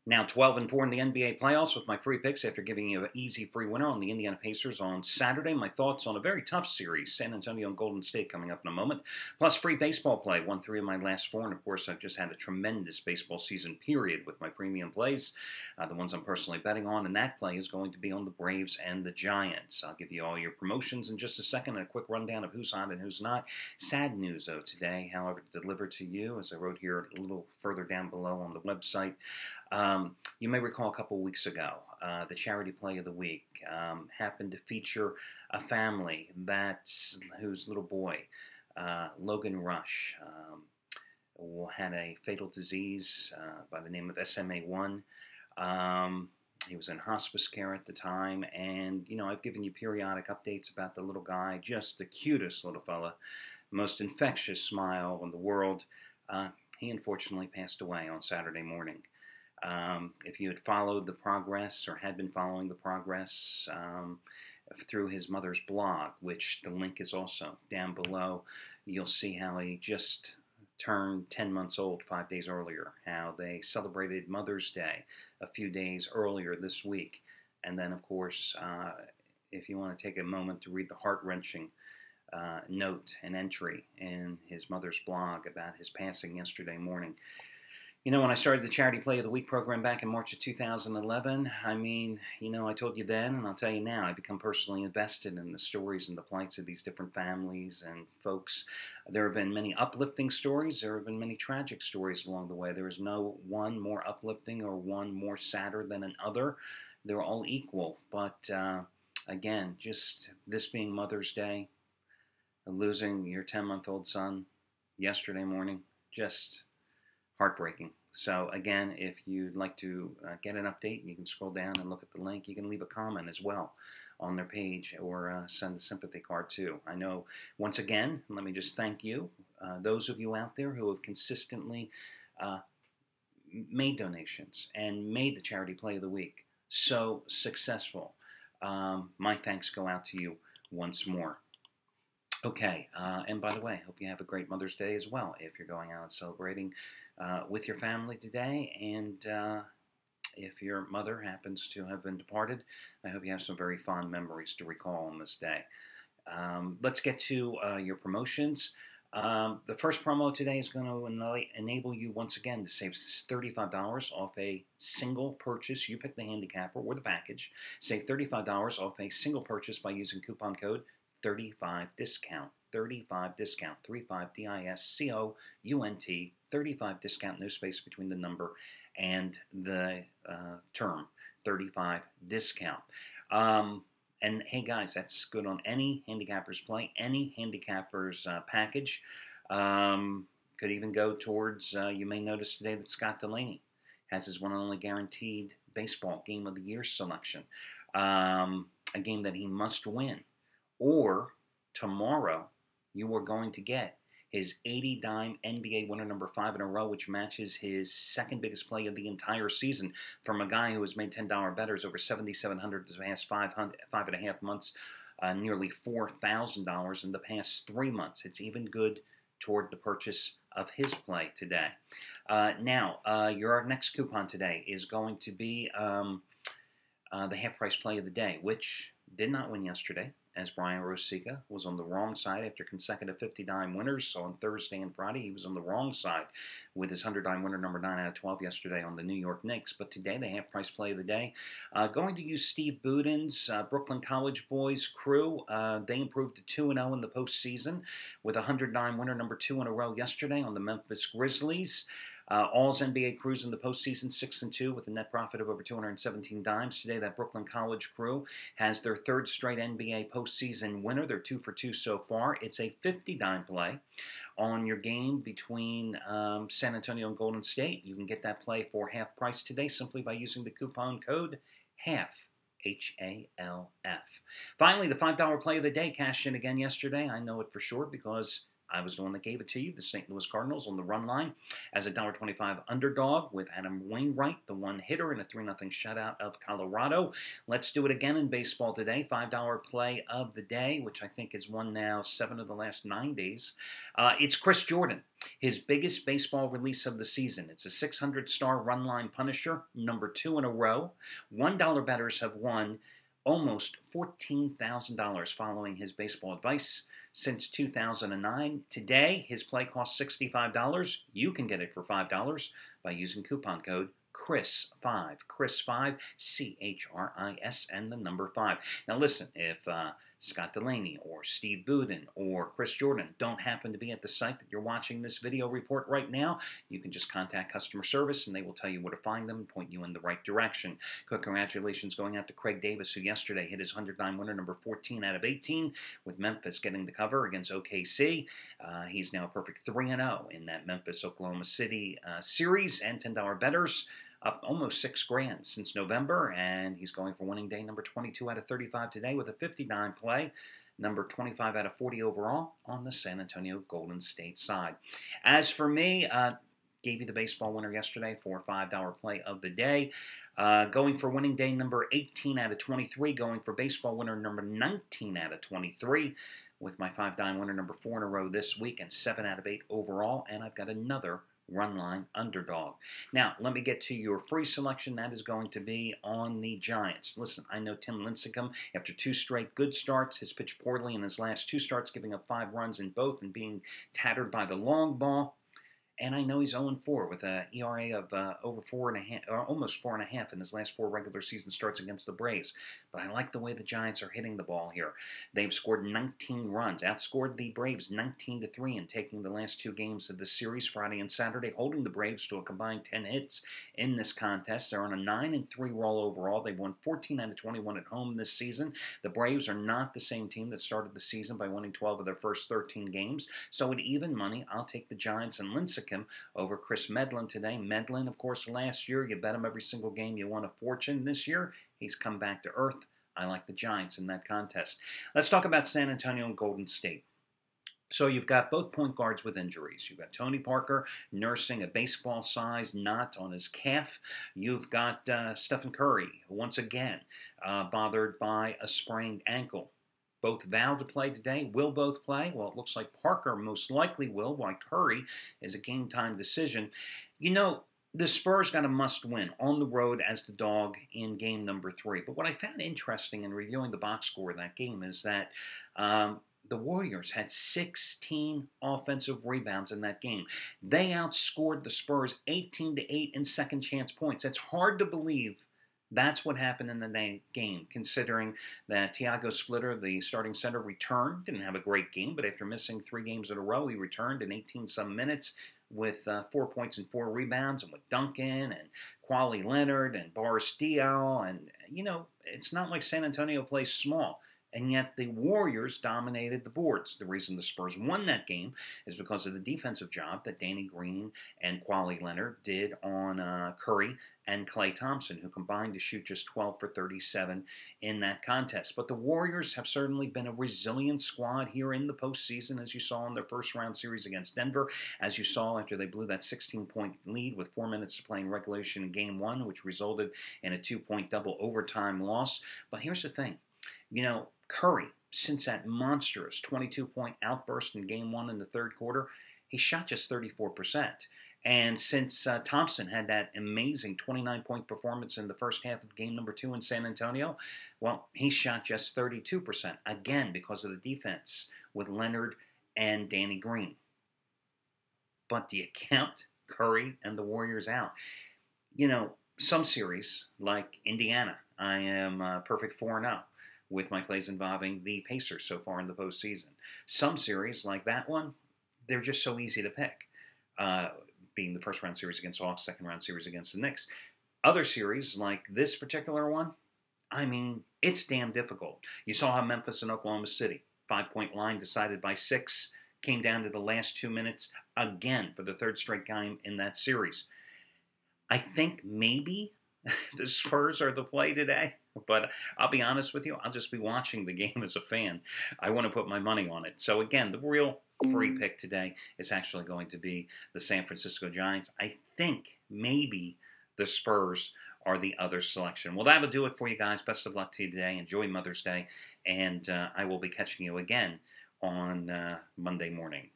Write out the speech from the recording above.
Now 12-4 in the NBA playoffs with my free picks after giving you an easy free winner on the Indiana Pacers on Saturday. My thoughts on a very tough series, San Antonio and Golden State coming up in a moment. Plus free baseball play, won 3 of my last 4, and of course I've just had a tremendous baseball season period with my premium plays, the ones I'm personally betting on, and that play is going to be on the Braves and the Giants. I'll give you all your promotions in just a second and a quick rundown of who's on and who's not. Sad news though today, however, delivered to you, as I wrote here a little further down below on the website. You may recall a couple weeks ago, the charity play of the week happened to feature a family whose little boy, Logan Rush, had a fatal disease by the name of SMA1. He was in hospice care at the time, and I've given you periodic updates about the little guy, just the cutest little fella, most infectious smile in the world. He unfortunately passed away on Saturday morning. If you had followed the progress or had been following the progress through his mother's blog, which the link is also down below, you'll see how he just turned 10 months old 5 days earlier, how they celebrated Mother's Day a few days earlier this week. And then, of course, if you want to take a moment to read the heart-wrenching note and entry in his mother's blog about his passing yesterday morning. When I started the Charity Play of the Week program back in March of 2011, I told you then, and I'll tell you now, I've become personally invested in the stories and the plights of these different families and folks. There have been many uplifting stories. There have been many tragic stories along the way. There is no one more uplifting or one more sadder than another. They're all equal. But again, just this being Mother's Day, losing your 10-month-old son yesterday morning, just heartbreaking. So again, if you'd like to get an update, you can scroll down and look at the link. You can leave a comment as well on their page or send a sympathy card too. I know, once again, let me just thank you, those of you out there who have consistently made donations and made the Charity Play of the Week so successful. My thanks go out to you once more. Okay, and by the way, I hope you have a great Mother's Day as well if you're going out and celebrating with your family today. And if your mother happens to have been departed, I hope you have some very fond memories to recall on this day. Let's get to your promotions. The first promo today is going to enable you once again to save $35 off a single purchase. You pick the handicapper or the package. Save $35 off a single purchase by using coupon code 35 discount, 35 discount, 35 discount, 35 discount, no space between the number and the term, 35 discount. And hey guys, that's good on any handicapper's play, any handicapper's package. Could even go towards, you may notice today that Scott Delaney has his one and only guaranteed baseball game of the year selection. A game that he must win. Or tomorrow, you are going to get his 80-dime NBA winner number 5 in a row, which matches his second biggest play of the entire season from a guy who has made $10 bettors over $7,700 the past 5.5 months, nearly $4,000 in the past 3 months. It's even good toward the purchase of his play today. Now, your next coupon today is going to be the half-price play of the day, which did not win yesterday, as Brian Rosica was on the wrong side after consecutive 50-dime winners. So on Thursday and Friday, he was on the wrong side with his 100-dime winner number 9 out of 12 yesterday on the New York Knicks. But today, the half-price play of the day, going to use Steve Buden's Brooklyn College Boys crew. They improved to 2-0 in the postseason with a 100-dime winner number 2 in a row yesterday on the Memphis Grizzlies. All's NBA crews in the postseason 6-2 with a net profit of over 217 dimes. Today, that Brooklyn College crew has their third straight NBA postseason winner. They're 2 for 2 so far. It's a 50-dime play on your game between San Antonio and Golden State. You can get that play for half price today simply by using the coupon code HALF. H-A-L-F. Finally, the $5 play of the day cashed in again yesterday. I know it for sure because I was the one that gave it to you. The St. Louis Cardinals on the run line as a $1.25 underdog with Adam Wainwright, the one hitter, in a 3-0 shutout of Colorado. Let's do it again in baseball today. $5 play of the day, which I think has won now 7 of the last 9 days. It's Chris Jordan, his biggest baseball release of the season. It's a 600-star run line punisher, number 2 in a row. $1 bettors have won almost $14,000 following his baseball advice since 2009. Today, his play costs $65. You can get it for $5 by using coupon code CHRIS5. CHRIS5, CHRIS, and the number 5. Now listen, if Scott Delaney or Steve Budin or Chris Jordan don't happen to be at the site that you're watching this video report right now, you can just contact customer service and they will tell you where to find them and point you in the right direction. Quick congratulations going out to Craig Davis, who yesterday hit his 109 winner, number 14 out of 18, with Memphis getting the cover against OKC. He's now a perfect 3-0 in that Memphis-Oklahoma City series, and $10 bettors up almost $6,000 since November, and he's going for winning day number 22 out of 35 today with a 59 play, number 25 out of 40 overall on the San Antonio Golden State side. As for me, gave you the baseball winner yesterday for a $5 play of the day. Going for winning day number 18 out of 23, going for baseball winner number 19 out of 23, with my $5 winner number 4 in a row this week and 7 out of 8 overall, and I've got another run line underdog. Now, let me get to your free selection. That is going to be on the Giants. Listen, I know Tim Lincecum, after 2 straight good starts, has pitched poorly in his last 2 starts, giving up 5 runs in both and being tattered by the long ball. And I know he's 0-4 with an ERA of over 4.5, or almost 4.5 in his last 4 regular season starts against the Braves. But I like the way the Giants are hitting the ball here. They've scored 19 runs, outscored the Braves 19-3 in taking the last 2 games of the series, Friday and Saturday, holding the Braves to a combined 10 hits in this contest. They're on a 9-3 roll overall. They've won 14 out of 21 at home this season. The Braves are not the same team that started the season by winning 12 of their first 13 games. So at even money, I'll take the Giants and Lincecum over Chris Medlin today. Medlin, of course, last year, you bet him every single game, you won a fortune. This year, he's come back to earth. I like the Giants in that contest. Let's talk about San Antonio and Golden State. So you've got both point guards with injuries. You've got Tony Parker nursing a baseball-sized knot on his calf. You've got Stephen Curry, once again, bothered by a sprained ankle. Both vowed to play today. Will both play? Well, it looks like Parker most likely will, while Curry is a game-time decision. You know, the Spurs got a must-win on the road as the dog in game number 3. But what I found interesting in reviewing the box score of that game is that the Warriors had 16 offensive rebounds in that game. They outscored the Spurs 18-8 in second-chance points. It's hard to believe that's what happened in the game, considering that Thiago Splitter, the starting center, returned. Didn't have a great game, but after missing 3 games in a row, he returned in 18-some minutes with 4 points and 4 rebounds, and with Duncan and Kawhi Leonard and Boris Diaw. And, you know, it's not like San Antonio plays small. And yet the Warriors dominated the boards. The reason the Spurs won that game is because of the defensive job that Danny Green and Kawhi Leonard did on Curry and Klay Thompson, who combined to shoot just 12 for 37 in that contest. But the Warriors have certainly been a resilient squad here in the postseason, as you saw in their first-round series against Denver, as you saw after they blew that 16-point lead with 4 minutes to play in regulation in Game 1, which resulted in a 2-point double overtime loss. But here's the thing. You know, Curry, since that monstrous 22-point outburst in Game 1 in the third quarter, he shot just 34%. And since Thompson had that amazing 29-point performance in the first half of Game number 2 in San Antonio, well, he shot just 32%, again because of the defense with Leonard and Danny Green. But do you count Curry and the Warriors out? You know, some series, like Indiana, I am perfect 4-0. With my plays involving the Pacers so far in the postseason. Some series, like that one, they're just so easy to pick. Being the first-round series against Hawks, second-round series against the Knicks. Other series, like this particular one, I mean, it's damn difficult. You saw how Memphis and Oklahoma City, 5-point line decided by 6, came down to the last 2 minutes again for the third straight game in that series. I think maybe the Spurs are the play today. But I'll be honest with you, I'll just be watching the game as a fan. I want to put my money on it. So again, the real free pick today is actually going to be the San Francisco Giants. I think maybe the Spurs are the other selection. Well, that'll do it for you guys. Best of luck to you today. Enjoy Mother's Day. And I will be catching you again on Monday morning.